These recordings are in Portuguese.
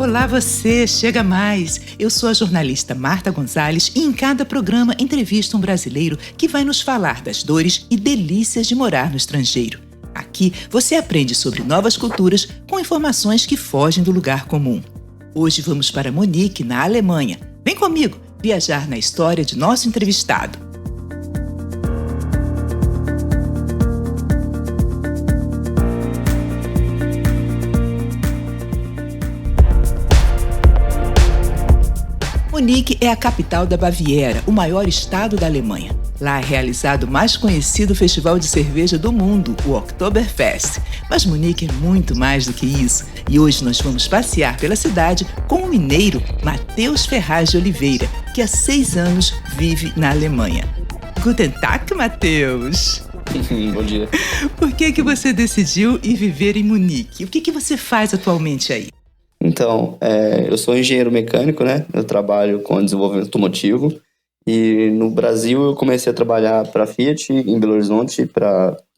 Olá você, chega mais! Eu sou a jornalista Marta Gonzalez e em cada programa entrevisto um brasileiro que vai nos falar das dores e delícias de morar no estrangeiro. Aqui você aprende sobre novas culturas com informações que fogem do lugar comum. Hoje vamos para Munique, na Alemanha. Vem comigo viajar na história de nosso entrevistado. Munique é a capital da Baviera, o maior estado da Alemanha. Lá é realizado o mais conhecido festival de cerveja do mundo, o Oktoberfest. Mas Munique é muito mais do que isso. E hoje nós vamos passear pela cidade com o mineiro Matheus Ferraz de Oliveira, que há 6 anos vive na Alemanha. Guten Tag, Matheus! Bom dia. Por que você decidiu ir viver em Munique? O que você faz atualmente aí? Então, eu sou engenheiro mecânico, né? Eu trabalho com desenvolvimento automotivo. E no Brasil eu comecei a trabalhar para a Fiat em Belo Horizonte,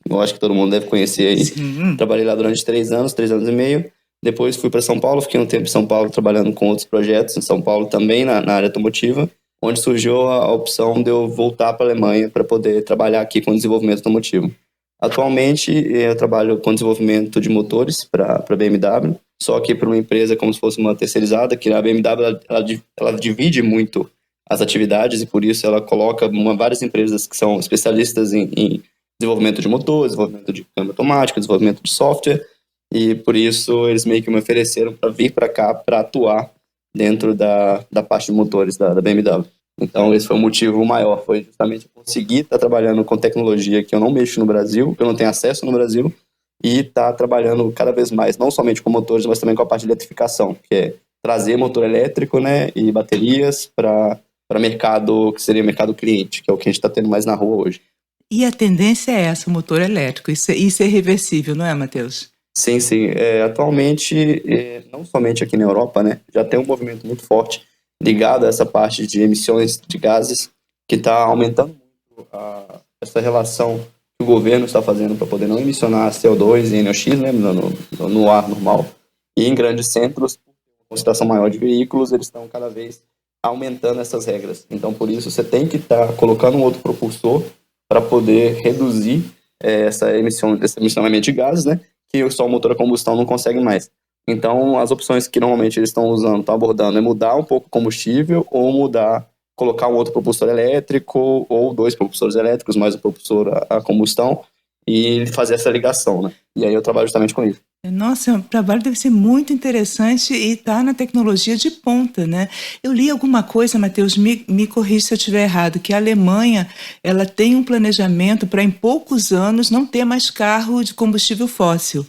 eu acho que todo mundo deve conhecer aí. Sim. Trabalhei lá durante 3 anos e meio. Depois fui para São Paulo, fiquei um tempo em São Paulo trabalhando com outros projetos em São Paulo também, na área automotiva, onde surgiu a opção de eu voltar para a Alemanha para poder trabalhar aqui com desenvolvimento automotivo. Atualmente eu trabalho com desenvolvimento de motores para a BMW, só que para uma empresa como se fosse uma terceirizada, que a BMW ela divide muito as atividades e por isso ela coloca várias empresas que são especialistas em desenvolvimento de motor, desenvolvimento de câmbio automático, desenvolvimento de software, e por isso eles meio que me ofereceram para vir para cá para atuar dentro da parte de motores da BMW. Então esse foi o motivo maior, foi justamente conseguir estar trabalhando com tecnologia que eu não mexo no Brasil, que eu não tenho acesso no Brasil, e estar trabalhando cada vez mais, não somente com motores, mas também com a parte de eletrificação, que é trazer motor elétrico, né, e baterias para mercado, que seria o mercado cliente, que é o que a gente está tendo mais na rua hoje. E a tendência é essa, o motor elétrico. Isso é reversível, não é, Matheus? Sim. Atualmente, não somente aqui na Europa, né, já tem um movimento muito forte ligado a essa parte de emissões de gases, que está aumentando muito essa relação que o governo está fazendo para poder não emissionar CO2 e NOx, né, no ar normal. E em grandes centros, por uma concentração maior de veículos, eles estão cada vez aumentando essas regras. Então, por isso, você tem que estar colocando um outro propulsor para poder reduzir esse emissionamento de gases, né, que só o motor a combustão não consegue mais. Então, as opções que normalmente eles estão abordando é mudar um pouco o combustível ou colocar um outro propulsor elétrico ou 2 propulsores elétricos mais um propulsor a combustão e fazer essa ligação, né? E aí eu trabalho justamente com isso. Nossa, o trabalho deve ser muito interessante e está na tecnologia de ponta, né? Eu li alguma coisa, Matheus, me corrija se eu estiver errado, que a Alemanha ela tem um planejamento para em poucos anos não ter mais carro de combustível fóssil.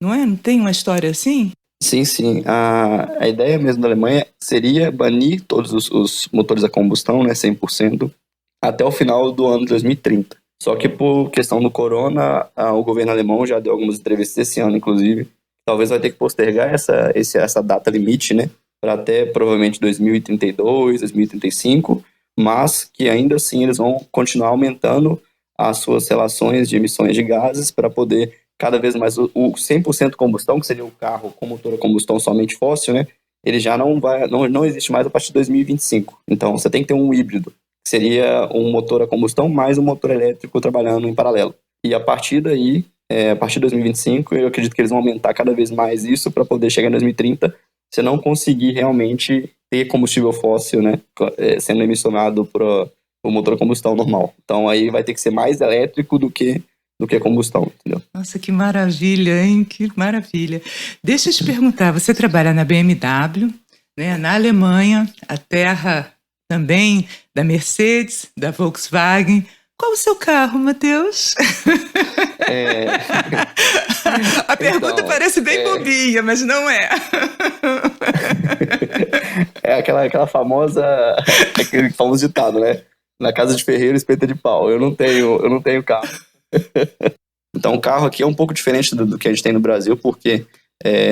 Não é? Não tem uma história assim? Sim. A ideia mesmo da Alemanha seria banir todos os motores a combustão, né, 100%, até o final do ano de 2030. Só que por questão do corona, o governo alemão já deu algumas entrevistas esse ano, inclusive. Talvez vai ter que postergar essa data limite, né, para até provavelmente 2032, 2035, mas que ainda assim eles vão continuar aumentando as suas relações de emissões de gases para poder cada vez mais o 100% combustão, que seria o carro com motor a combustão somente fóssil, né, ele já não existe mais a partir de 2025. Então você tem que ter um híbrido, que seria um motor a combustão mais um motor elétrico trabalhando em paralelo. E a partir daí, a partir de 2025, eu acredito que eles vão aumentar cada vez mais isso para poder chegar em 2030, se não conseguir realmente ter combustível fóssil, né, sendo emissionado para o motor a combustão normal. Então aí vai ter que ser mais elétrico do que combustão, entendeu? Nossa, que maravilha, hein? Que maravilha. Deixa eu te perguntar, você trabalha na BMW, né, na Alemanha, a terra também da Mercedes, da Volkswagen. Qual o seu carro, Matheus? A pergunta parece bem bobinha, mas não é. É aquele famoso ditado, né? Na casa de ferreiro, espeta de pau. Eu não tenho carro. Então o carro aqui é um pouco diferente do que a gente tem no Brasil, porque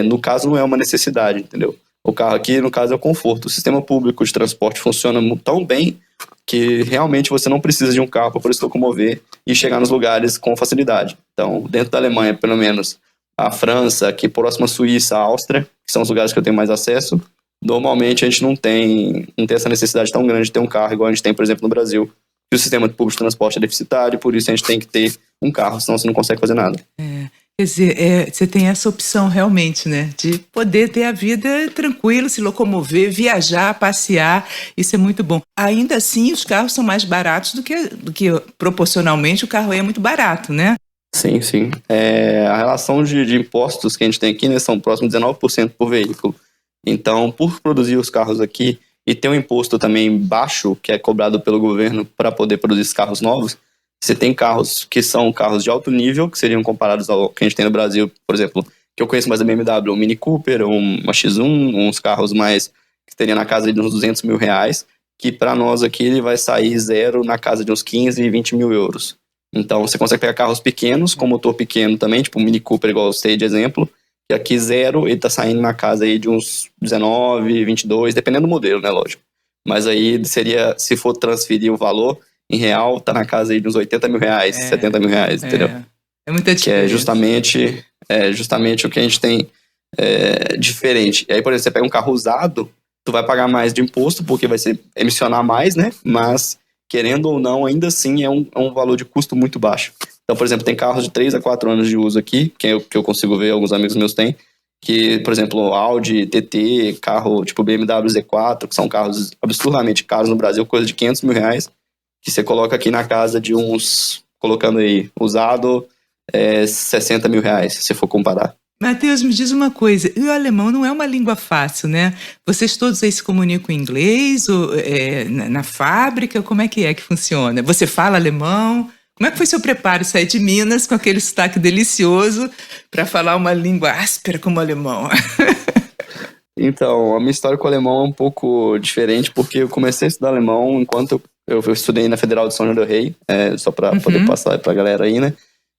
no caso não é uma necessidade, entendeu? O carro aqui, no caso, é o conforto. O sistema público de transporte funciona tão bem que realmente você não precisa de um carro para poder se locomover e chegar nos lugares com facilidade. Então, dentro da Alemanha, pelo menos, a França, aqui próximo à Suíça, a Áustria, que são os lugares que eu tenho mais acesso, normalmente a gente não tem essa necessidade tão grande de ter um carro, igual a gente tem, por exemplo, no Brasil, que o sistema público de transporte é deficitário, por isso a gente tem que ter um carro, senão você não consegue fazer nada. Quer dizer, você tem essa opção realmente, né? De poder ter a vida tranquila, se locomover, viajar, passear. Isso é muito bom. Ainda assim, os carros são mais baratos do que proporcionalmente o carro é muito barato, né? Sim, sim. A relação de impostos que a gente tem aqui, né, são próximos de 19% por veículo. Então, por produzir os carros aqui e ter um imposto também baixo, que é cobrado pelo governo para poder produzir esses carros novos, você tem carros que são carros de alto nível, que seriam comparados ao que a gente tem no Brasil, por exemplo, que eu conheço mais da BMW, um Mini Cooper, uma X1, uns carros mais que teriam na casa de uns 200 mil reais, que para nós aqui ele vai sair zero na casa de uns 15 e 20 mil euros. Então você consegue pegar carros pequenos, com motor pequeno também, tipo um Mini Cooper, igual eu sei de exemplo, que aqui zero, ele tá saindo na casa aí de uns 19, 22, dependendo do modelo, né, lógico. Mas aí seria, se for transferir o valor em real, tá na casa aí de uns 80 mil reais, 70 mil reais, entendeu? É muita diferença. Que é justamente o que a gente tem diferente. E aí, por exemplo, você pega um carro usado, tu vai pagar mais de imposto, porque vai emisionar mais, né? Mas, querendo ou não, ainda assim é um valor de custo muito baixo. Então, por exemplo, tem carros de 3 a 4 anos de uso aqui, que eu consigo ver, alguns amigos meus têm, que, por exemplo, Audi, TT, carro tipo BMW Z4, que são carros absurdamente caros no Brasil, coisa de 500 mil reais, que você coloca aqui na casa de uns, colocando aí, usado, 60 mil reais, se você for comparar. Matheus, me diz uma coisa, e o alemão não é uma língua fácil, né? Vocês todos aí se comunicam em inglês, ou, na fábrica, como é que funciona? Você fala alemão? Como é que foi seu preparo, sair de Minas com aquele sotaque delicioso para falar uma língua áspera como o alemão? Então, a minha história com o alemão é um pouco diferente, porque eu comecei a estudar alemão enquanto eu estudei na Federal de São João del Rei, só para poder passar para a galera aí, né?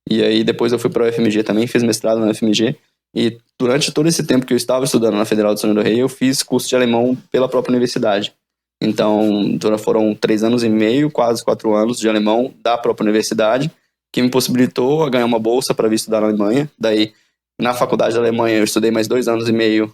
E aí depois eu fui para a UFMG também, fiz mestrado na UFMG, e durante todo esse tempo que eu estava estudando na Federal de São João del Rei, eu fiz curso de alemão pela própria universidade. Então, foram 3 anos e meio, quase 4 anos de alemão da própria universidade, que me possibilitou a ganhar uma bolsa para vir estudar na Alemanha. Daí, na faculdade da Alemanha, eu estudei mais 2 anos e meio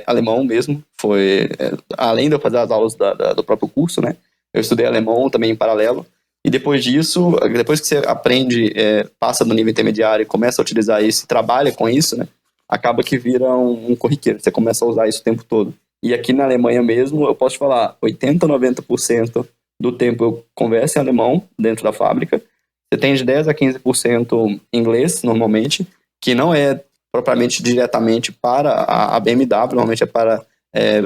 alemão mesmo. Foi, além de eu fazer as aulas do próprio curso, né? Eu estudei alemão também em paralelo. E depois disso, depois que você aprende, passa do nível intermediário e começa a utilizar isso, e trabalha com isso, né? Acaba que vira um corriqueiro. Você começa a usar isso o tempo todo. E aqui na Alemanha mesmo, eu posso te falar, 80%, 90% do tempo eu converso em alemão dentro da fábrica. Você tem de 10% a 15% inglês, normalmente, que não é propriamente diretamente para a BMW, normalmente é para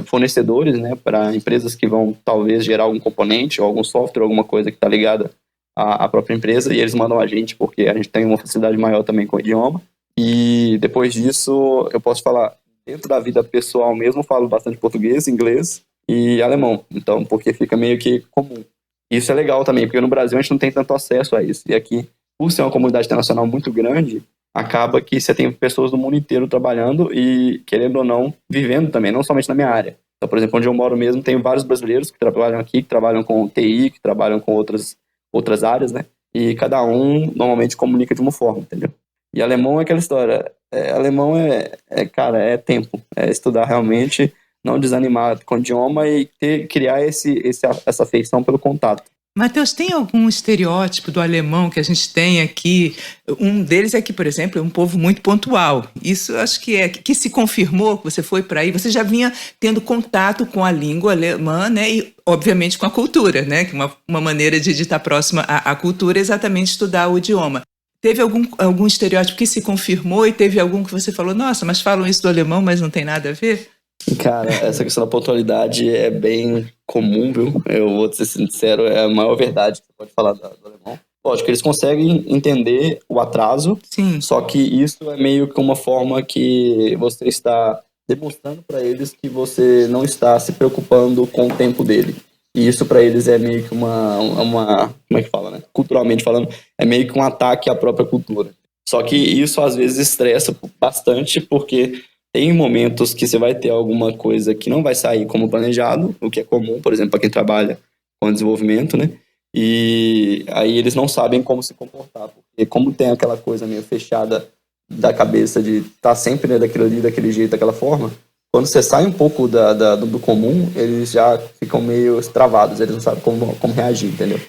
fornecedores, né, para empresas que vão talvez gerar algum componente ou algum software, alguma coisa que está ligada à própria empresa, e eles mandam a gente porque a gente tem uma facilidade maior também com o idioma. E depois disso, eu posso falar, dentro da vida pessoal mesmo, eu falo bastante português, inglês e alemão, então, porque fica meio que comum. Isso é legal também, porque no Brasil a gente não tem tanto acesso a isso, e aqui, por ser uma comunidade internacional muito grande, acaba que você tem pessoas do mundo inteiro trabalhando e, querendo ou não, vivendo também, não somente na minha área. Então, por exemplo, onde eu moro mesmo, tem vários brasileiros que trabalham aqui, que trabalham com TI, que trabalham com outras áreas, né? E cada um normalmente comunica de uma forma, entendeu? E alemão é aquela história. Alemão cara, é tempo. É estudar realmente, não desanimar com o idioma e criar essa afeição pelo contato. Matheus, tem algum estereótipo do alemão que a gente tem aqui? Um deles é que, por exemplo, é um povo muito pontual. Isso acho que se confirmou, que você foi para aí, você já vinha tendo contato com a língua alemã, né? E, obviamente, com a cultura, né? Que uma maneira de estar próxima à cultura é exatamente estudar o idioma. Teve algum estereótipo que se confirmou e teve algum que você falou, nossa, mas falam isso do alemão, mas não tem nada a ver? Cara, essa questão da pontualidade é bem comum, viu? Eu vou te ser sincero, é a maior verdade que você pode falar do alemão. Lógico, eles conseguem entender o atraso, sim, só que isso é meio que uma forma que você está demonstrando para eles que você não está se preocupando com o tempo dele. E isso para eles é meio que uma como é que fala, né? Culturalmente falando, é meio que um ataque à própria cultura. Só que isso às vezes estressa bastante, porque tem momentos que você vai ter alguma coisa que não vai sair como planejado, o que é comum, por exemplo, para quem trabalha com desenvolvimento, né? E aí eles não sabem como se comportar, porque como tem aquela coisa meio fechada da cabeça de estar sempre, né, daquilo ali, daquele jeito, daquela forma, quando você sai um pouco do comum, eles já ficam meio travados, eles não sabem como reagir, entendeu?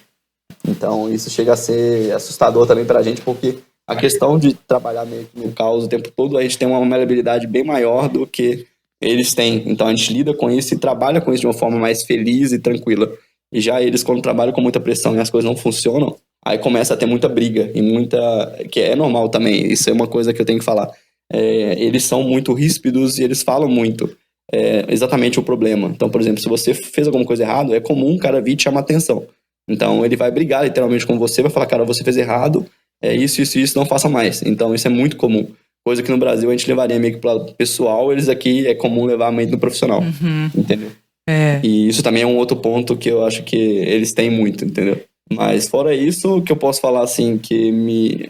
Então isso chega a ser assustador também pra gente, porque a questão de trabalhar meio que no caos o tempo todo, a gente tem uma maleabilidade bem maior do que eles têm. Então a gente lida com isso e trabalha com isso de uma forma mais feliz e tranquila. E já eles, quando trabalham com muita pressão e as coisas não funcionam, aí começa a ter muita briga e muita... que é normal também, isso é uma coisa que eu tenho que falar. Eles são muito ríspidos e eles falam muito exatamente o problema. Então, por exemplo, se você fez alguma coisa errada, é comum o cara vir te chamar atenção. Então ele vai brigar literalmente com você, vai falar, cara, você fez errado, isso, não faça mais. Então isso é muito comum. Coisa que no Brasil a gente levaria meio que para pessoal, eles aqui é comum levar meio no profissional, entendeu? E isso também é um outro ponto que eu acho que eles têm muito, entendeu? Mas fora isso, o que eu posso falar assim, que me...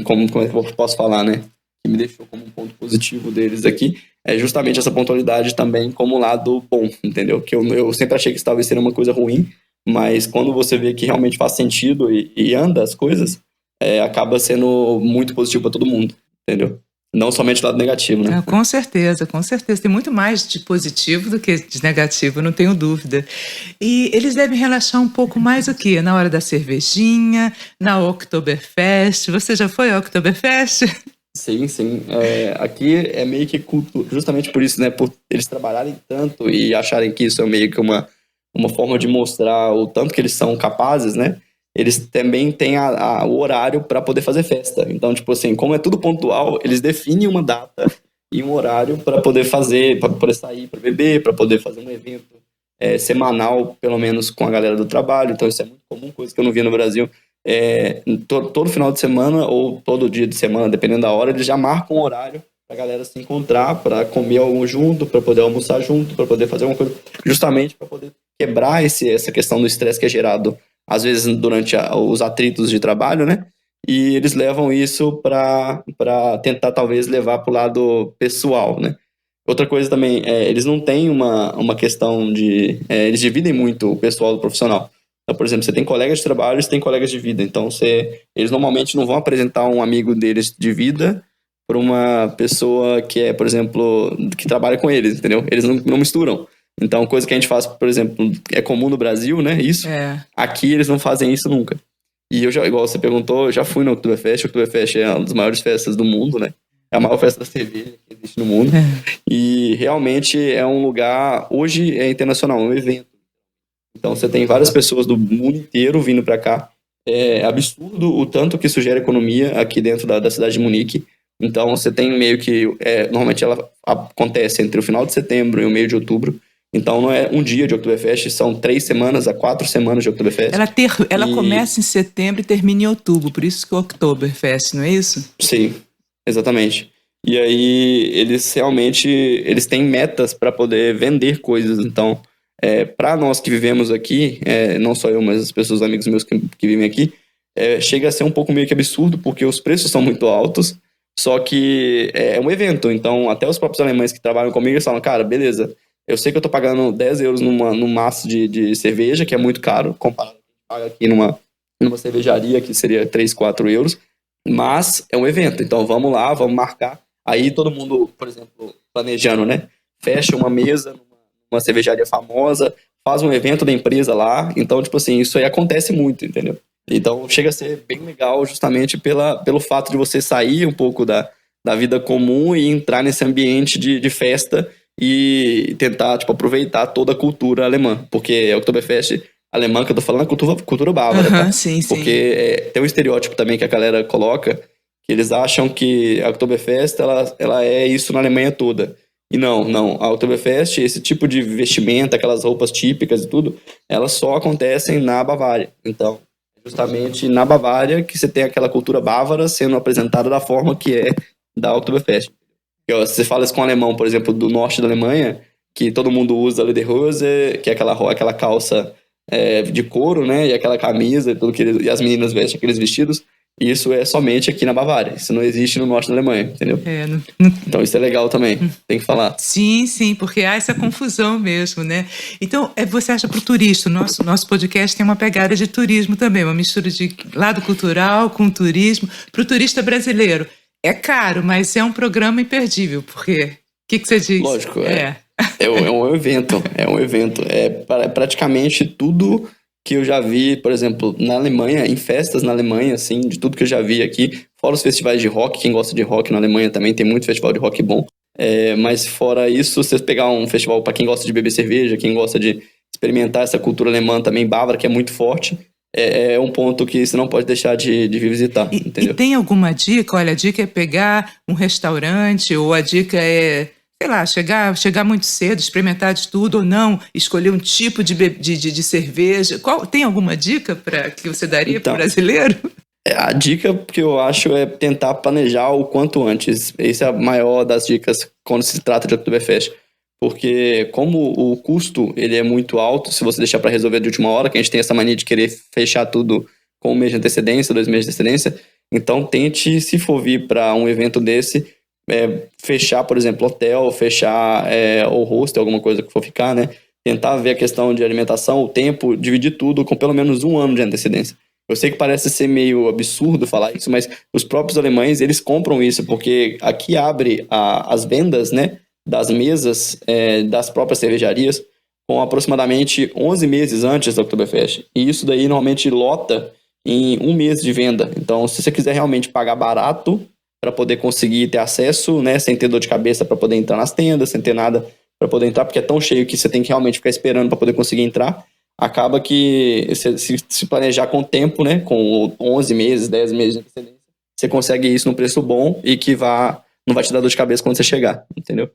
Como é que eu posso falar, né? Que me deixou como um ponto positivo deles aqui, é justamente essa pontualidade também como lado bom, entendeu? Que eu sempre achei que isso talvez seria uma coisa ruim, mas quando você vê que realmente faz sentido e anda as coisas, acaba sendo muito positivo para todo mundo, entendeu? Não somente o lado negativo, né? Com certeza, com certeza. Tem muito mais de positivo do que de negativo, não tenho dúvida. E eles devem relaxar um pouco mais o quê? Na hora da cervejinha, na Oktoberfest. Você já foi ao Oktoberfest? Sim. Aqui é meio que culto, justamente por isso, né? Por eles trabalharem tanto e acharem que isso é meio que uma forma de mostrar o tanto que eles são capazes, né? Eles também têm o horário para poder fazer festa. Então, tipo assim, como é tudo pontual, eles definem uma data e um horário para poder fazer, para poder sair, para beber, para poder fazer um evento semanal, pelo menos com a galera do trabalho. Então, isso é muito comum, coisa que eu não via no Brasil. Todo final de semana ou todo dia de semana, dependendo da hora, eles já marcam um horário para a galera se encontrar, para comer algo junto, para poder almoçar junto, para poder fazer alguma coisa, justamente para poder quebrar essa questão do estresse que é gerado às vezes durante os atritos de trabalho, né? E eles levam isso para tentar talvez levar para o lado pessoal, né? Outra coisa também, eles não têm uma questão de... eles dividem muito o pessoal do profissional. Então, por exemplo, você tem colegas de trabalho, você tem colegas de vida. Então, eles normalmente não vão apresentar um amigo deles de vida para uma pessoa que é, por exemplo, que trabalha com eles, entendeu? Eles não misturam. Então, coisa que a gente faz, por exemplo, é comum no Brasil, né? Isso. Aqui eles não fazem isso nunca. E eu já, igual você perguntou, eu já fui no Oktoberfest. O Oktoberfest é uma das maiores festas do mundo, né? É a maior festa da cerveja que existe no mundo. E realmente é um lugar, hoje é internacional, é um evento. Então você tem várias pessoas do mundo inteiro vindo para cá. É absurdo o tanto que isso gera economia aqui dentro da cidade de Munique. Então você tem meio que, normalmente ela acontece entre o final de setembro e o meio de outubro. Então não é um dia de Oktoberfest, são 3 semanas a 4 semanas de Oktoberfest. Ela começa em setembro e termina em outubro, por isso que o Oktoberfest, não é isso? Sim, exatamente. E aí eles realmente têm metas para poder vender coisas. Então, para nós que vivemos aqui, não só eu, mas as pessoas, amigos meus que vivem aqui, chega a ser um pouco meio que absurdo, porque os preços são muito altos, só que é um evento. Então, até os próprios alemães que trabalham comigo, eles falam, cara, beleza, eu sei que eu tô pagando 10 euros num maço de cerveja, que é muito caro, comparado com o que paga aqui numa cervejaria, que seria 3, 4 euros, mas é um evento, então vamos lá, vamos marcar. Aí todo mundo, por exemplo, planejando, né? Fecha uma mesa numa cervejaria famosa, faz um evento da empresa lá, então, tipo assim, isso aí acontece muito, entendeu? Então chega a ser bem legal justamente pelo fato de você sair um pouco da vida comum e entrar nesse ambiente de festa e tentar, tipo, aproveitar toda a cultura alemã, porque a Oktoberfest alemã que eu tô falando é cultura bávara, tá? Sim. Porque tem um estereótipo também que a galera coloca, que eles acham que a Oktoberfest, ela é isso na Alemanha toda. E não, a Oktoberfest, esse tipo de vestimenta, aquelas roupas típicas e tudo, elas só acontecem na Bavária. Então, justamente na Bavária que você tem aquela cultura bávara sendo apresentada da forma que é da Oktoberfest. Você fala isso com o alemão, por exemplo, do norte da Alemanha, que todo mundo usa Lederhose, que é aquela calça de couro, né? E aquela camisa, e as meninas vestem aqueles vestidos. E isso é somente aqui na Bavária. Isso não existe no norte da Alemanha, entendeu? Então isso é legal também, tem que falar. Sim, porque há essa confusão mesmo, né? Então, você acha para o turista, nosso podcast tem uma pegada de turismo também, uma mistura de lado cultural com turismo. Para o turista brasileiro, É caro, mas é um programa imperdível, porque... O que você diz? Lógico, é um evento, praticamente tudo que eu já vi, por exemplo, na Alemanha, em festas na Alemanha, assim, de tudo que eu já vi aqui, fora os festivais de rock, quem gosta de rock na Alemanha também tem muito festival de rock bom, mas fora isso, vocês pegar um festival para quem gosta de beber cerveja, quem gosta de experimentar essa cultura alemã também, bávara, que é muito forte, é um ponto que você não pode deixar de visitar, entendeu? E tem alguma dica? Olha, a dica é pegar um restaurante, ou a dica é... sei lá, chegar muito cedo, experimentar de tudo ou não, escolher um tipo de cerveja. Tem alguma dica que você daria para o brasileiro? A dica que eu acho é tentar planejar o quanto antes. Essa é a maior das dicas quando se trata de Oktoberfest. Porque como o custo ele é muito alto, se você deixar para resolver de última hora, que a gente tem essa mania de querer fechar tudo com um mês de antecedência, 2 meses de antecedência, então tente, se for vir para um evento desse, fechar, por exemplo, hotel, fechar o hostel, alguma coisa que for ficar, né? Tentar ver a questão de alimentação, o tempo, dividir tudo com pelo menos 1 ano de antecedência. Eu sei que parece ser meio absurdo falar isso, mas os próprios alemães, eles compram isso, porque aqui abre as vendas, né, das mesas das próprias cervejarias com aproximadamente 11 meses antes da Oktoberfest. E isso daí normalmente lota em 1 mês de venda. Então, se você quiser realmente pagar barato para poder conseguir ter acesso, né, sem ter dor de cabeça para poder entrar nas tendas, sem ter nada para poder entrar, porque é tão cheio que você tem que realmente ficar esperando para poder conseguir entrar, acaba que se planejar com o tempo, né, com 11 meses, 10 meses de antecedência, você consegue isso num preço bom e que não vai te dar dor de cabeça quando você chegar, entendeu?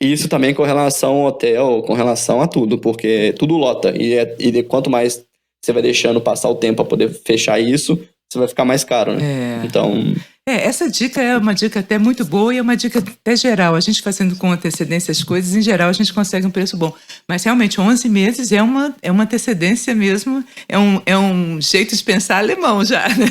Isso também com relação ao hotel, com relação a tudo, porque tudo lota, e quanto mais você vai deixando passar o tempo para poder fechar isso, você vai ficar mais caro, né? Então... essa dica é uma dica até muito boa e é uma dica até geral. A gente fazendo com antecedência as coisas, em geral, a gente consegue um preço bom. Mas realmente, 11 meses é uma antecedência mesmo, é um jeito de pensar alemão já, né?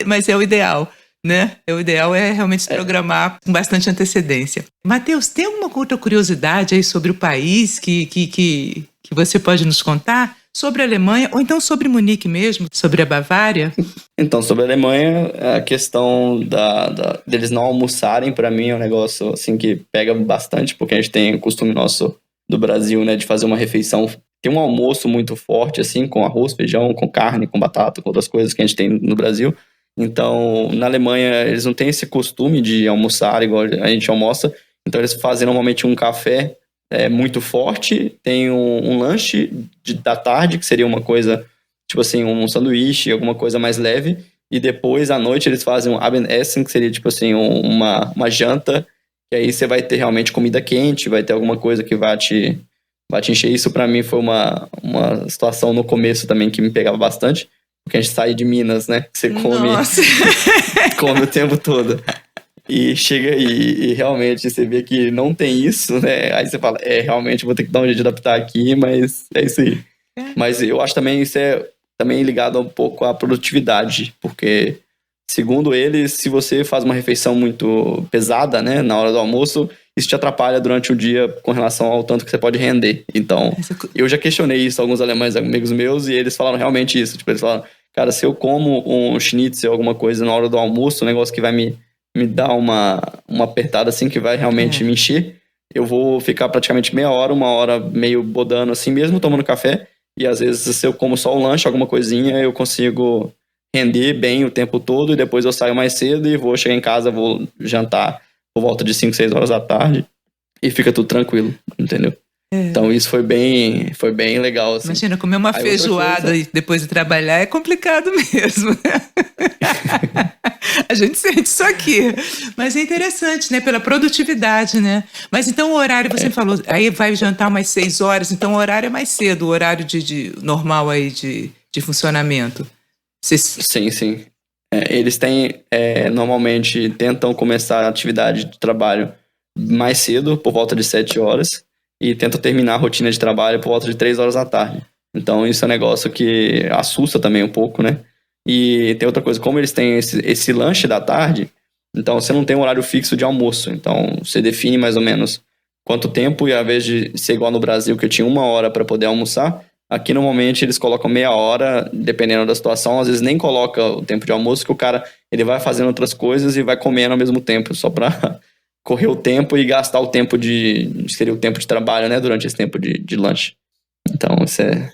Mas é o ideal, né? O ideal é realmente se programar com bastante antecedência. Matheus, tem alguma outra curiosidade aí sobre o país que você pode nos contar? Sobre a Alemanha, ou então sobre Munique mesmo, sobre a Bavária? Então, sobre a Alemanha, a questão deles não almoçarem, para mim, é um negócio assim, que pega bastante, porque a gente tem o costume nosso do Brasil, né, de fazer uma refeição, tem um almoço muito forte, assim, com arroz, feijão, com carne, com batata, com outras coisas que a gente tem no Brasil. Então, na Alemanha, eles não têm esse costume de almoçar igual a gente almoça, então eles fazem normalmente um café muito forte, tem um lanche da tarde, que seria uma coisa, tipo assim, um sanduíche, alguma coisa mais leve, e depois, à noite, eles fazem um Abendessen, que seria, tipo assim, uma janta, que aí você vai ter realmente comida quente, vai ter alguma coisa que vai te encher. Isso, pra mim, foi uma situação no começo também que me pegava bastante, porque a gente sai de Minas, né, que você come o tempo todo. E chega e realmente você vê que não tem isso, né? Aí você fala, realmente vou ter que dar um jeito de adaptar aqui, mas é isso aí. Mas eu acho também isso é também ligado um pouco à produtividade, porque, segundo eles, se você faz uma refeição muito pesada, né, na hora do almoço, isso te atrapalha durante o dia com relação ao tanto que você pode render. Então, eu já questionei isso a alguns alemães amigos meus e eles falaram realmente isso. Tipo, eles falaram, cara, se eu como um schnitzel, alguma coisa na hora do almoço, um negócio que vai me dá uma apertada assim que vai realmente me encher, eu vou ficar praticamente meia hora, 1 hora meio bodando assim mesmo, tomando café, e às vezes se eu como só um lanche, alguma coisinha, eu consigo render bem o tempo todo, e depois eu saio mais cedo e vou chegar em casa, vou jantar por volta de 5, 6 horas da tarde, e fica tudo tranquilo, entendeu? Então isso foi bem legal, assim. Imagina, comer uma feijoada e depois de trabalhar é complicado mesmo, né? A gente sente isso aqui. Mas é interessante, né? Pela produtividade, né? Mas então o horário, você falou, aí vai jantar umas 6 horas, então o horário é mais cedo, o horário normal aí de funcionamento. Sim. Eles têm, normalmente, tentam começar a atividade de trabalho mais cedo, por volta de 7 horas, e tentam terminar a rotina de trabalho por volta de 3 horas da tarde. Então isso é um negócio que assusta também um pouco, né? E tem outra coisa, como eles têm esse lanche da tarde, então você não tem um horário fixo de almoço. Então você define mais ou menos quanto tempo, e ao invés de ser igual no Brasil, que eu tinha 1 hora para poder almoçar, Aqui, normalmente, eles colocam meia hora, dependendo da situação. Às vezes nem coloca o tempo de almoço, que o cara ele vai fazendo outras coisas e vai comendo ao mesmo tempo, só pra correr o tempo e gastar o tempo seria o tempo de trabalho, né? Durante esse tempo de lanche. Então, isso é...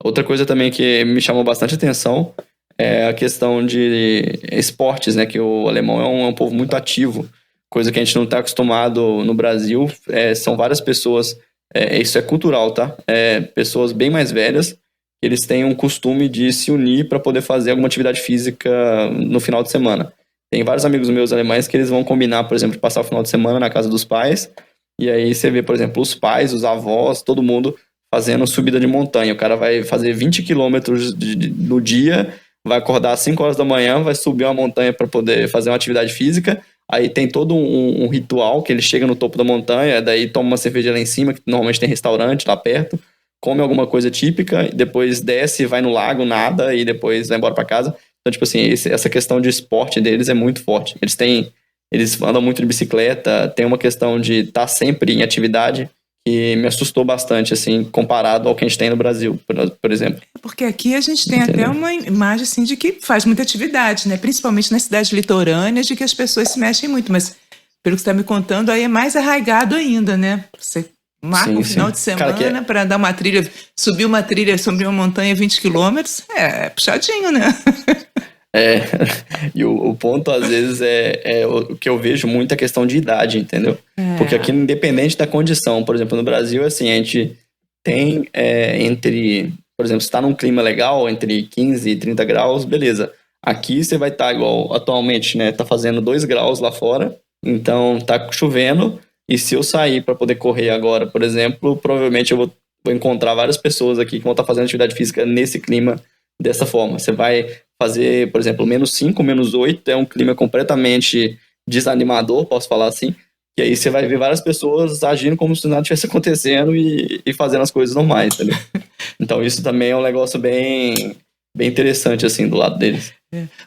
Outra coisa também que me chamou bastante atenção é a questão de esportes, né? Que o alemão é um povo muito ativo, coisa que a gente não está acostumado no Brasil. São várias pessoas, isso é cultural, tá? Pessoas bem mais velhas, eles têm um costume de se unir para poder fazer alguma atividade física no final de semana. Tem vários amigos meus alemães que eles vão combinar, por exemplo, de passar o final de semana na casa dos pais, e aí você vê, por exemplo, os pais, os avós, todo mundo fazendo subida de montanha. O cara vai fazer 20 quilômetros no dia, vai acordar às 5 horas da manhã, vai subir uma montanha para poder fazer uma atividade física. Aí tem todo um ritual que ele chega no topo da montanha, daí toma uma cerveja lá em cima, que normalmente tem restaurante lá perto, come alguma coisa típica, depois desce, vai no lago, nada, e depois vai embora para casa. Então, tipo assim, essa questão de esporte deles é muito forte. Eles andam muito de bicicleta, tem uma questão de estar sempre em atividade, que me assustou bastante, assim, comparado ao que a gente tem no Brasil, por exemplo. Porque aqui a gente tem até uma imagem, assim, de que faz muita atividade, né? Principalmente nas cidades litorâneas, de que as pessoas se mexem muito, mas pelo que você está me contando, aí é mais arraigado ainda, né? Você marca um final de semana para dar uma trilha, subir uma montanha 20 quilômetros, é puxadinho, né? E o ponto, às vezes, é o que eu vejo muito a questão de idade, entendeu? Porque aqui, independente da condição, por exemplo, no Brasil, assim, a gente tem por exemplo, se está num clima legal, entre 15 e 30 graus, beleza. Aqui você vai estar igual atualmente, né? Tá fazendo 2 graus lá fora, então tá chovendo, e se eu sair para poder correr agora, por exemplo, provavelmente eu vou encontrar várias pessoas aqui que vão estar fazendo atividade física nesse clima dessa forma. Você vai fazer, por exemplo, -5, -8, é um clima completamente desanimador, posso falar assim, e aí você vai ver várias pessoas agindo como se nada estivesse acontecendo e fazendo as coisas normais, entendeu? Então isso também é um negócio bem interessante, assim, do lado deles.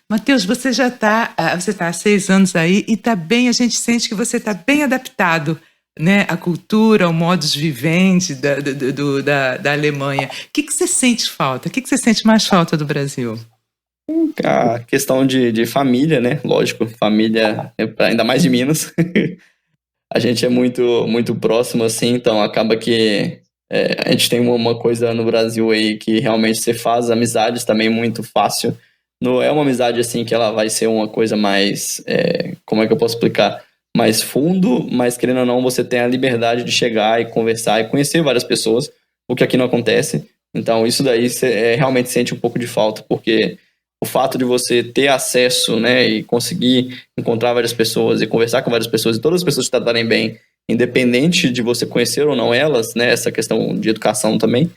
Matheus, você já está há 6 anos aí e a gente sente que você está bem adaptado, né, à cultura, ao modus vivendi da Alemanha. O que você sente falta? O que você sente mais falta do Brasil? A questão de família, né? Lógico, família, ainda mais de Minas. A gente é muito, muito próximo, assim, então acaba que a gente tem uma coisa no Brasil aí que realmente você faz amizades também muito fácil. Não é uma amizade, assim, que ela vai ser uma coisa mais, como é que eu posso explicar? Mais fundo, mas querendo ou não, você tem a liberdade de chegar e conversar e conhecer várias pessoas, o que aqui não acontece. Então isso daí você realmente sente um pouco de falta, porque o fato de você ter acesso, né, e conseguir encontrar várias pessoas e conversar com várias pessoas e todas as pessoas te tratarem bem, independente de você conhecer ou não elas, né, essa questão de educação também,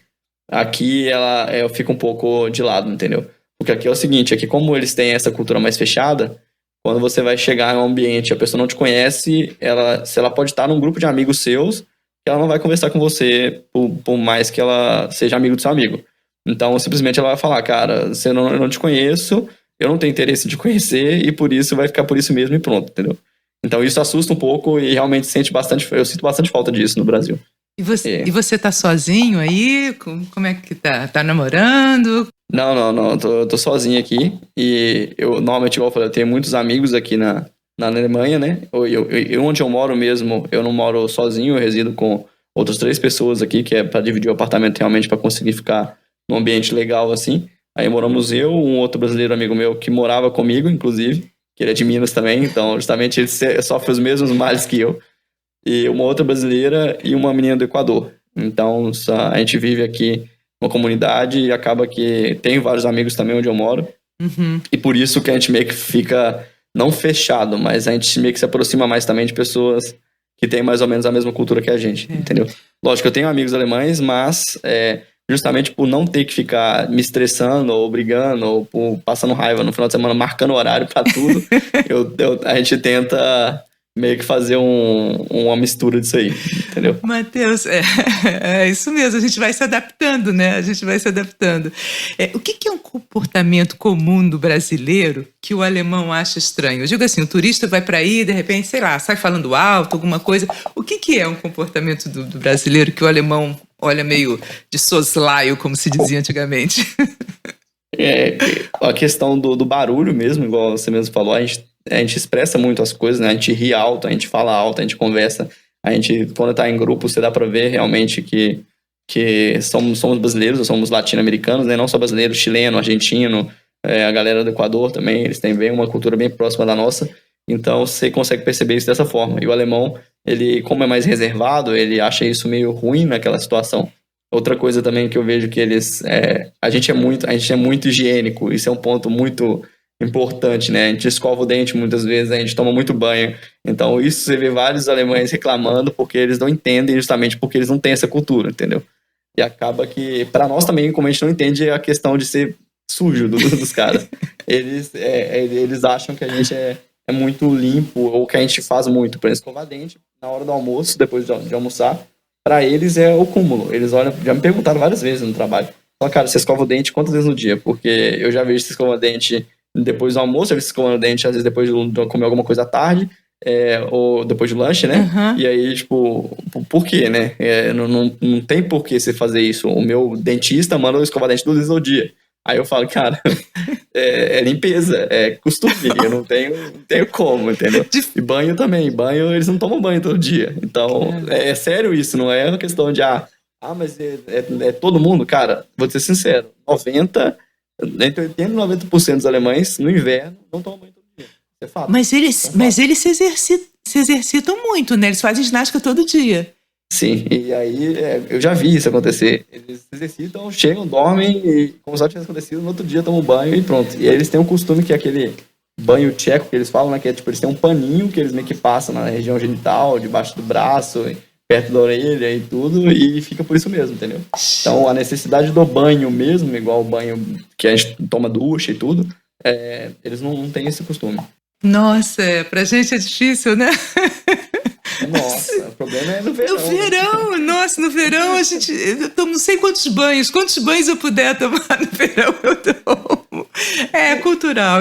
aqui ela fica um pouco de lado, entendeu? Porque aqui é o seguinte, aqui como eles têm essa cultura mais fechada, quando você vai chegar em um ambiente, a pessoa não te conhece, se ela pode estar num grupo de amigos seus, ela não vai conversar com você por mais que ela seja amigo do seu amigo. Então, simplesmente ela vai falar, cara, eu não te conheço, eu não tenho interesse de conhecer, e por isso vai ficar por isso mesmo e pronto, entendeu? Então, isso assusta um pouco e realmente eu sinto bastante falta disso no Brasil. E você tá sozinho aí? Como é que tá? Tá namorando? Não, eu tô sozinho aqui, e eu, normalmente, igual eu falei, eu tenho muitos amigos aqui na Alemanha, né? Onde eu moro mesmo, eu não moro sozinho, eu resido com outras 3 pessoas aqui, que é para dividir o apartamento realmente para conseguir ficar num ambiente legal, assim. Aí moramos um outro brasileiro amigo meu que morava comigo, inclusive, que ele é de Minas também, então justamente ele sofre os mesmos males que eu. E uma outra brasileira e uma menina do Equador. Então a gente vive aqui numa comunidade e acaba que tem vários amigos também onde eu moro. Uhum. E por isso que a gente meio que fica, não fechado, mas a gente meio que se aproxima mais também de pessoas que têm mais ou menos a mesma cultura que a gente, entendeu? Lógico, eu tenho amigos alemães, mas justamente por não ter que ficar me estressando ou brigando ou passando raiva no final de semana, marcando horário pra tudo, a gente tenta meio que fazer uma mistura disso aí, entendeu? Matheus, é isso mesmo, a gente vai se adaptando, né? A gente vai se adaptando. O que é um comportamento comum do brasileiro que o alemão acha estranho? Eu digo assim, o turista vai para aí, de repente, sei lá, sai falando alto, alguma coisa. O que é um comportamento do brasileiro que o alemão olha meio de soslaio, como se dizia antigamente? A questão do barulho mesmo, igual você mesmo falou, a gente expressa muito as coisas, né? A gente ri alto, a gente fala alto, a gente conversa. A gente, quando tá em grupo, você dá pra ver realmente que somos brasileiros, somos latino-americanos, né? Não só brasileiro, chileno, argentino, a galera do Equador também, eles têm bem uma cultura bem próxima da nossa. Então, você consegue perceber isso dessa forma. E o alemão, ele, como é mais reservado, ele acha isso meio ruim naquela situação. Outra coisa também que eu vejo que a gente é muito higiênico, isso é um ponto muito importante, né? A gente escova o dente muitas vezes, a gente toma muito banho. Então, isso você vê vários alemães reclamando porque eles não entendem, justamente porque eles não têm essa cultura, entendeu? E acaba que, para nós também, como a gente não entende a questão de ser sujo dos caras, eles acham que a gente é muito limpo ou que a gente faz muito. Por exemplo, escovar dente na hora do almoço, depois de almoçar. Para eles é o cúmulo. Eles olham, já me perguntaram várias vezes no trabalho. Fala, cara, você escova o dente quantas vezes no dia? Porque eu já vejo você escova o dente depois do almoço, eu vejo você escovando o dente às vezes depois de comer alguma coisa à tarde, ou depois do lanche, né? Uhum. E aí, tipo, por quê, né? Não tem por que você fazer isso. O meu dentista manda eu escovar dente 2 vezes ao dia. Aí eu falo, cara, é limpeza, é costume, eu não tenho como, entendeu? E banho também, eles não tomam banho todo dia. Então, é sério isso, não é uma questão de, mas é todo mundo, cara, vou ser sincero, entre 80% e 90% dos alemães, no inverno, não tomam banho todo dia. É fato. Mas eles se exercitam muito, né? Eles fazem ginástica todo dia. Sim, e aí eu já vi isso acontecer. Eles se exercitam, chegam, dormem e, como só tivesse acontecido, no outro dia tomam banho e pronto. E aí eles têm um costume que é aquele banho tcheco que eles falam, né? Que é tipo, eles têm um paninho que eles meio que passam na região genital, debaixo do braço, perto da orelha e tudo, e fica por isso mesmo, entendeu? Então a necessidade do banho mesmo, igual o banho que a gente toma ducha e tudo, eles não têm esse costume. Nossa, pra gente é difícil, né? Nossa, o problema é no verão. No verão, nossa, no verão eu tomo não sei quantos banhos eu puder tomar no verão, eu tomo. É cultural.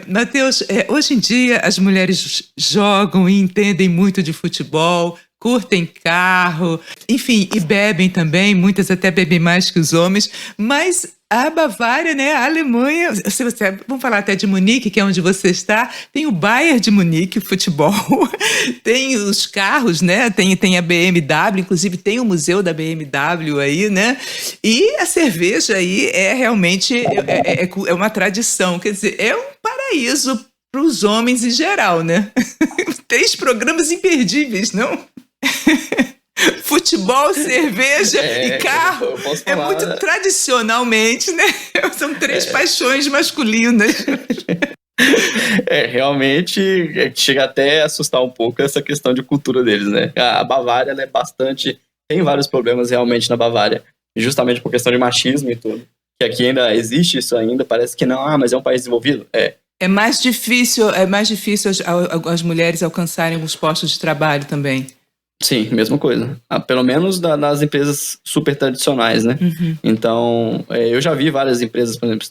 Matheus, hoje em dia as mulheres jogam e entendem muito de futebol, curtem carro, enfim, e bebem também, muitas até bebem mais que os homens, mas a Bavária, né, a Alemanha, vamos falar até de Munique, que é onde você está, tem o Bayern de Munique, futebol, tem os carros, né, tem a BMW, inclusive tem o museu da BMW aí, né, e a cerveja aí é realmente uma tradição, quer dizer, é um paraíso para os homens em geral, né? 3 programas imperdíveis, não? Futebol, cerveja e carro. Eu posso falar, muito tradicionalmente, né? São 3 paixões masculinas. Realmente chega até a assustar um pouco essa questão de cultura deles, né? A Bavária, ela tem vários problemas realmente na Bavária, justamente por questão de machismo e tudo. Que aqui ainda existe isso ainda, parece que não, mas é um país desenvolvido. É mais difícil as mulheres alcançarem os postos de trabalho também. Sim, mesma coisa. Pelo menos nas empresas super tradicionais, né? Uhum. Então, eu já vi várias empresas, por exemplo,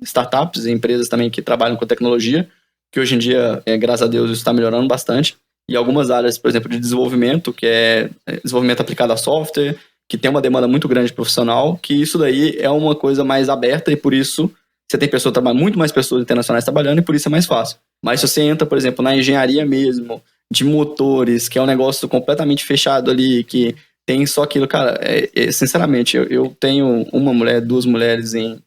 startups e empresas também que trabalham com tecnologia, que hoje em dia, graças a Deus, isso está melhorando bastante. E algumas áreas, por exemplo, de desenvolvimento, que é desenvolvimento aplicado a software, que tem uma demanda muito grande profissional, que isso daí é uma coisa mais aberta e por isso você tem muito mais pessoas internacionais trabalhando e por isso é mais fácil. Mas se você entra, por exemplo, na engenharia mesmo, de motores, que é um negócio completamente fechado ali, que tem só aquilo, cara, sinceramente, eu tenho uma mulher, 2 mulheres em,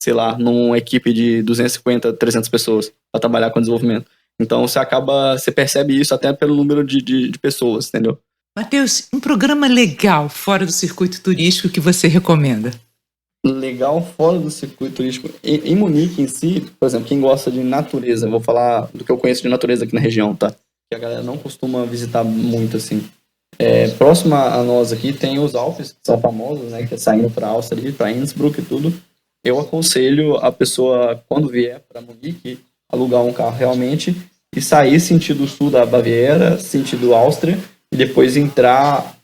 sei lá, numa equipe de 250, 300 pessoas para trabalhar com desenvolvimento. Então você percebe isso até pelo número de pessoas, entendeu? Matheus, um programa legal fora do circuito turístico que você recomenda? Legal fora do circuito turístico. Em Munique em si, por exemplo, quem gosta de natureza, vou falar do que eu conheço de natureza aqui na região, tá? Que a galera não costuma visitar muito, assim. Próximo a nós aqui tem os Alpes, que são famosos, né? Que é saindo para Áustria, para Innsbruck e tudo. Eu aconselho a pessoa, quando vier para Munique, alugar um carro realmente e sair sentido sul da Baviera, sentido Áustria, e depois entrar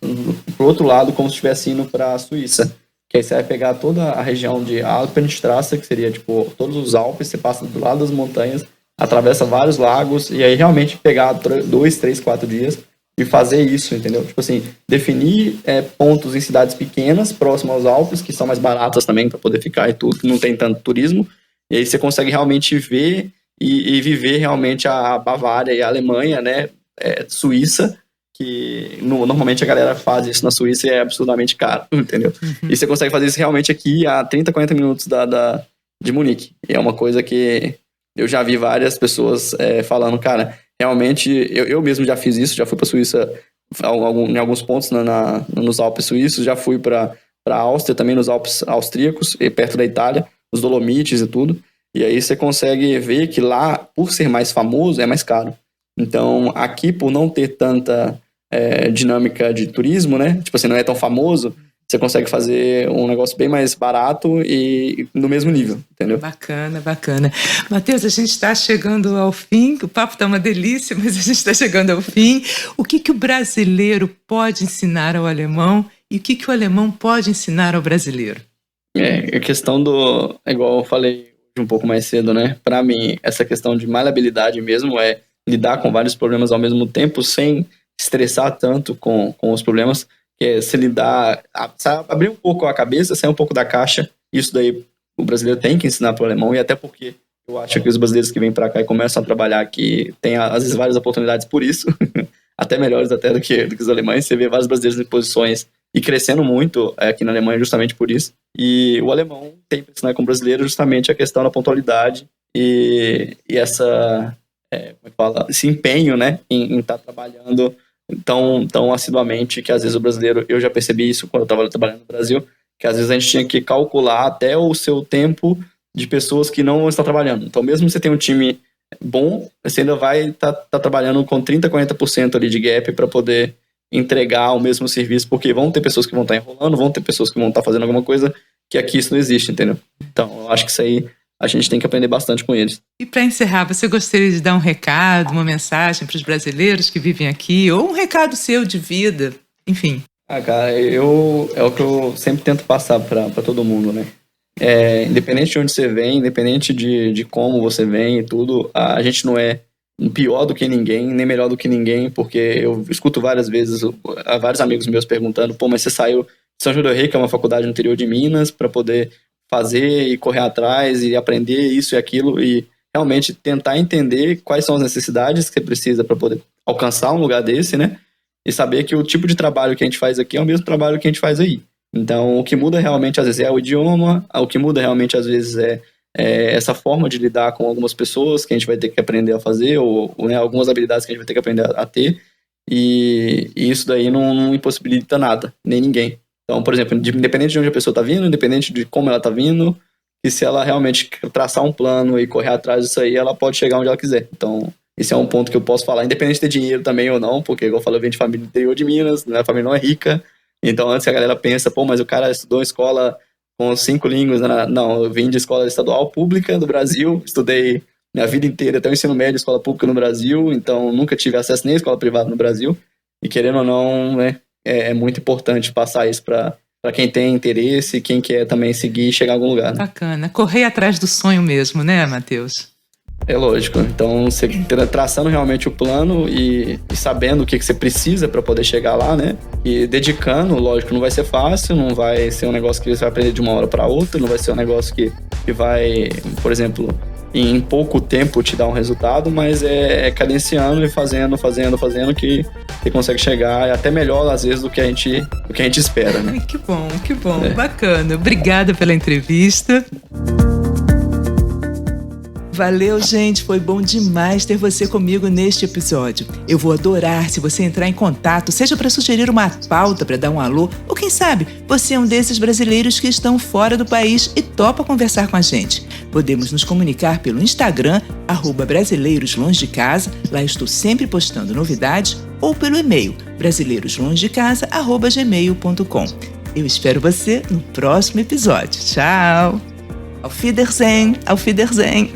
pro outro lado como se estivesse indo para a Suíça. Que aí você vai pegar toda a região de Alpenstrasse, que seria tipo todos os Alpes, você passa do lado das montanhas, atravessa vários lagos, e aí realmente pegar 2, 3, 4 dias e fazer isso, entendeu? Tipo assim, definir pontos em cidades pequenas, próximas aos Alpes, que são mais baratas também para poder ficar e tudo, que não tem tanto turismo, e aí você consegue realmente ver e viver realmente a Bavária e a Alemanha, né, Suíça, que normalmente a galera faz isso na Suíça e é absurdamente caro, entendeu? Uhum. E você consegue fazer isso realmente aqui a 30, 40 minutos de Munique. E é uma coisa que eu já vi várias pessoas falando, cara, realmente, eu mesmo já fiz isso, já fui para a Suíça em alguns pontos nos Alpes suíços, já fui para a Áustria, também nos Alpes austríacos, perto da Itália, os Dolomites e tudo. E aí você consegue ver que lá, por ser mais famoso, é mais caro. Então, aqui, por não ter tanta dinâmica de turismo, né? Tipo assim, não é tão famoso, você consegue fazer um negócio bem mais barato e no mesmo nível, entendeu? Bacana, bacana. Matheus, a gente está chegando ao fim, o papo está uma delícia, mas a gente está chegando ao fim. O que o brasileiro pode ensinar ao alemão e o que o alemão pode ensinar ao brasileiro? A questão igual eu falei um pouco mais cedo, né? Para mim, essa questão de maleabilidade mesmo é lidar com vários problemas ao mesmo tempo sem estressar tanto com os problemas, que é se lidar, abrir um pouco a cabeça, sair um pouco da caixa. Isso daí o brasileiro tem que ensinar para o alemão, e até porque eu acho que os brasileiros que vêm para cá e começam a trabalhar aqui têm, às vezes, várias oportunidades por isso, até melhores até do que os alemães. Você vê vários brasileiros em posições e crescendo muito aqui na Alemanha justamente por isso. E o alemão tem que ensinar com o brasileiro justamente a questão da pontualidade e essa... como é que fala? Esse empenho, né, em estar trabalhando tão assiduamente, que às vezes o brasileiro, eu já percebi isso quando eu estava trabalhando no Brasil, que às vezes a gente tinha que calcular até o seu tempo de pessoas que não estão trabalhando. Então, mesmo que você tenha um time bom, você ainda vai estar trabalhando com 30%, 40% ali de gap para poder entregar o mesmo serviço, porque vão ter pessoas que vão estar enrolando, vão ter pessoas que vão estar fazendo alguma coisa que aqui isso não existe, entendeu? Então, eu acho que isso aí a gente tem que aprender bastante com eles. E para encerrar, você gostaria de dar um recado, uma mensagem para os brasileiros que vivem aqui, ou um recado seu de vida, enfim? Cara, é o que eu sempre tento passar para todo mundo, né? Independente de onde você vem, independente de como você vem e tudo, a gente não é pior do que ninguém, nem melhor do que ninguém, porque eu escuto várias vezes, vários amigos meus perguntando, pô, mas você saiu de São João del Rei, que é uma faculdade no interior de Minas, para poder fazer e correr atrás e aprender isso e aquilo, e realmente tentar entender quais são as necessidades que você precisa para poder alcançar um lugar desse, né? E saber que o tipo de trabalho que a gente faz aqui é o mesmo trabalho que a gente faz aí. Então, o que muda realmente, às vezes, é o idioma, o que muda realmente, às vezes, é essa forma de lidar com algumas pessoas que a gente vai ter que aprender a fazer, ou né, algumas habilidades que a gente vai ter que aprender a ter, e isso daí não impossibilita nada, nem ninguém. Então, por exemplo, independente de onde a pessoa está vindo, independente de como ela está vindo, e se ela realmente traçar um plano e correr atrás disso aí, ela pode chegar onde ela quiser. Então, esse é um ponto que eu posso falar, independente de ter dinheiro também ou não, porque, igual eu falei, eu venho de família do interior de Minas, né, a família não é rica, então antes a galera pensa, pô, mas o cara estudou em escola com 5 línguas, né? Não, eu vim de escola estadual pública do Brasil, estudei minha vida inteira até o ensino médio, escola pública no Brasil, então nunca tive acesso nem à escola privada no Brasil, e querendo ou não, né, é muito importante passar isso para quem tem interesse, quem quer também seguir e chegar a algum lugar. Né? Bacana, correr atrás do sonho mesmo, né, Matheus? É lógico, então você traçando realmente o plano e sabendo o que você precisa para poder chegar lá, né? E dedicando, lógico, não vai ser fácil, não vai ser um negócio que você vai aprender de uma hora para outra, não vai ser um negócio que vai, por exemplo, em pouco tempo te dar um resultado, mas é cadenciando e fazendo que você consegue chegar até melhor, às vezes, do que a gente espera, né? Que bom, bacana. Obrigada pela entrevista. Valeu, gente, foi bom demais ter você comigo neste episódio. Eu vou adorar se você entrar em contato, seja para sugerir uma pauta, para dar um alô, ou quem sabe, você é um desses brasileiros que estão fora do país e topa conversar com a gente. Podemos nos comunicar pelo Instagram, @brasileiroslongedecasa, lá estou sempre postando novidades, ou pelo e-mail, brasileiroslongedecasa@gmail.com. Eu espero você no próximo episódio. Tchau! Auf Wiedersehen! Auf Wiedersehen!